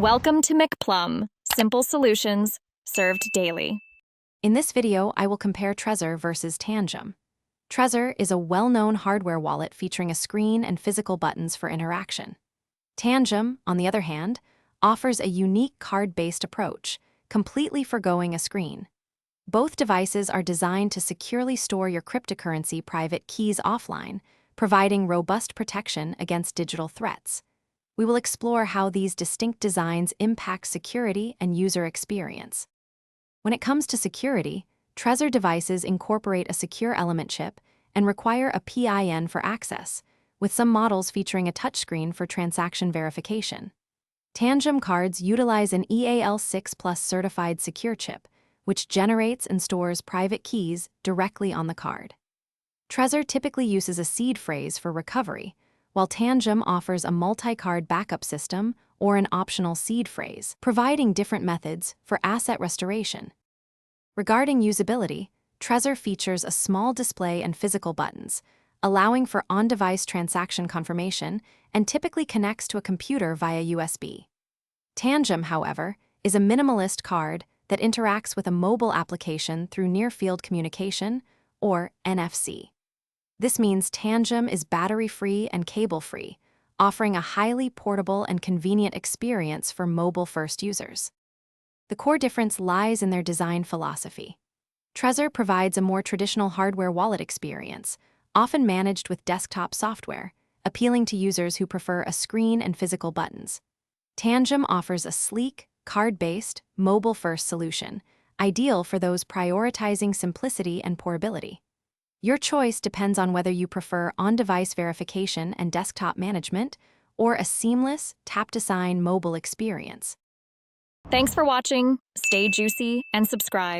Welcome to McPlum, simple solutions served daily. In this video, I will compare Trezor versus Tangem. Trezor is a well-known hardware wallet featuring a screen and physical buttons for interaction. Tangem, on the other hand, offers a unique card-based approach, completely forgoing a screen. Both devices are designed to securely store your cryptocurrency private keys offline, providing robust protection against digital threats. We will explore how these distinct designs impact security and user experience. When it comes to security, Trezor devices incorporate a secure element chip and require a PIN for access, with some models featuring a touchscreen for transaction verification. Tangem cards utilize an EAL6 Plus certified secure chip, which generates and stores private keys directly on the card. Trezor typically uses a seed phrase for recovery, while Tangem offers a multi-card backup system or an optional seed phrase, providing different methods for asset restoration. Regarding usability, Trezor features a small display and physical buttons, allowing for on-device transaction confirmation and typically connects to a computer via USB. Tangem, however, is a minimalist card that interacts with a mobile application through near-field communication, or NFC. This means Tangem is battery-free and cable-free, offering a highly portable and convenient experience for mobile-first users. The core difference lies in their design philosophy. Trezor provides a more traditional hardware wallet experience, often managed with desktop software, appealing to users who prefer a screen and physical buttons. Tangem offers a sleek, card-based, mobile-first solution, ideal for those prioritizing simplicity and portability. Your choice depends on whether you prefer on-device verification and desktop management or a seamless, tap-to-sign mobile experience. Thanks for watching. Stay juicy and subscribe.